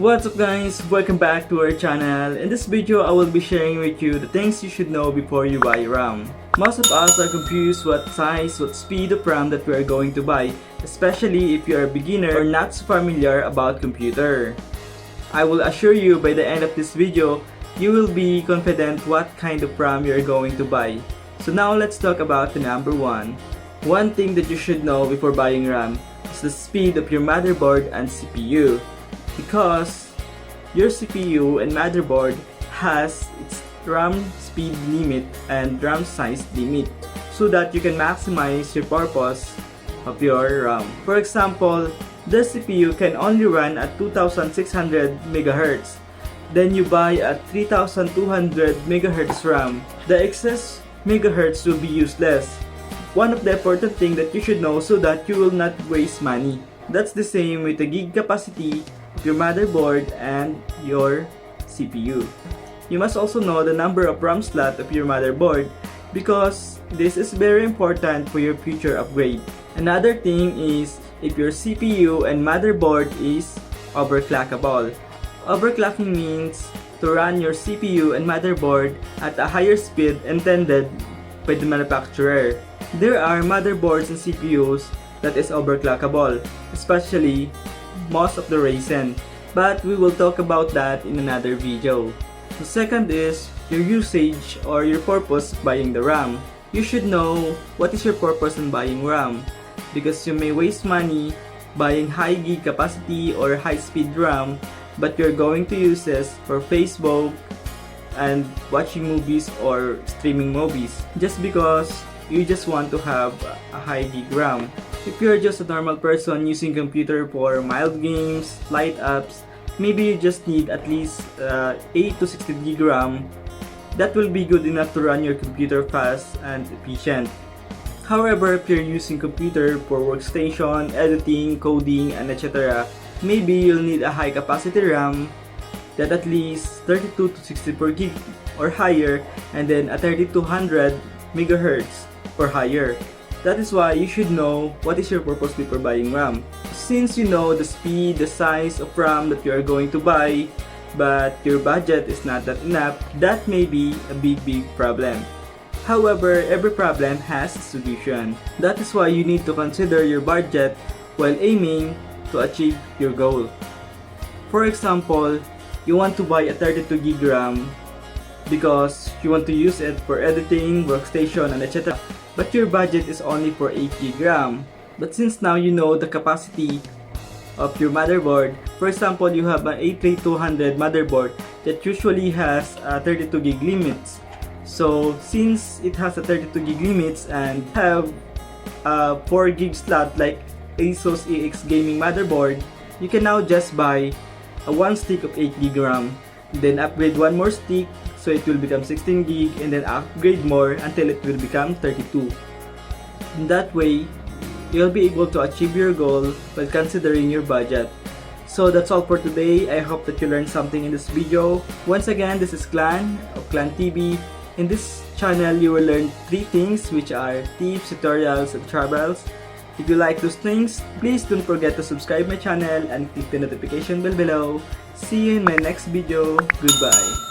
What's up guys, welcome back to our channel. In this video I will be sharing with you the things you should know before you buy RAM. Most of us are confused what size, what speed of RAM that we are going to buy, especially if you are a beginner or not so familiar about computer. I will assure you by the end of this video, you will be confident what kind of RAM you are going to buy. So now let's talk about the number one. One thing that you should know before buying RAM is the speed of your motherboard and CPU. Because your CPU and motherboard has its RAM speed limit and RAM size limit so that you can maximize your purpose of your RAM. For example, the CPU can only run at 2600 MHz. Then you buy a 3200 MHz RAM. The excess megahertz will be useless. One of the important things that you should know so that you will not waste money. That's the same with the gig capacity of your motherboard and your CPU. You must also know the number of RAM slot of your motherboard because this is very important for your future upgrade. Another thing is if your CPU and motherboard is overclockable. Overclocking means to run your CPU and motherboard at a higher speed intended by the manufacturer. There are motherboards and CPUs that is overclockable, especially most of the Ryzen, but we will talk about that in another video. The second is your usage or your purpose buying the RAM. You should know what is your purpose in buying RAM because you may waste money buying high gig capacity or high speed RAM, but you're going to use this for Facebook and watching movies or streaming movies just because you just want to have a high gig RAM. If you're just a normal person using computer for mild games, light apps, maybe you just need at least 8 to 16 gig RAM. That will be good enough to run your computer fast and efficient. However, if you're using computer for workstation, editing, coding, and etc., maybe you'll need a high capacity RAM that at least 32 to 64 gig or higher, and then a 3200 MHz or higher. That is why you should know what is your purpose before buying RAM. Since you know the speed, the size of RAM that you are going to buy, but your budget is not that enough, that may be a big problem. However, every problem has a solution. That is why you need to consider your budget while aiming to achieve your goal. For example, you want to buy a 32 gig RAM because you want to use it for editing, workstation, and etc. But your budget is only for 8 gig RAM. But since now you know the capacity of your motherboard, for example, you have an 8200 motherboard that usually has 32 gig limits. So since it has a 32 gig limits and have a 4 gig slot like ASUS EX gaming motherboard, you can now just buy a one stick of 8 gig RAM, then upgrade one more stick so it will become 16 gig, and then upgrade more until it will become 32. In that way, you'll be able to achieve your goal while considering your budget. So that's all for today. I hope that you learned something in this video. Once again, this is Clan of Clan TV. In this channel, you will learn 3 things, which are tips, tutorials, and travels. If you like those things, please don't forget to subscribe my channel and click the notification bell below. See you in my next video. Goodbye.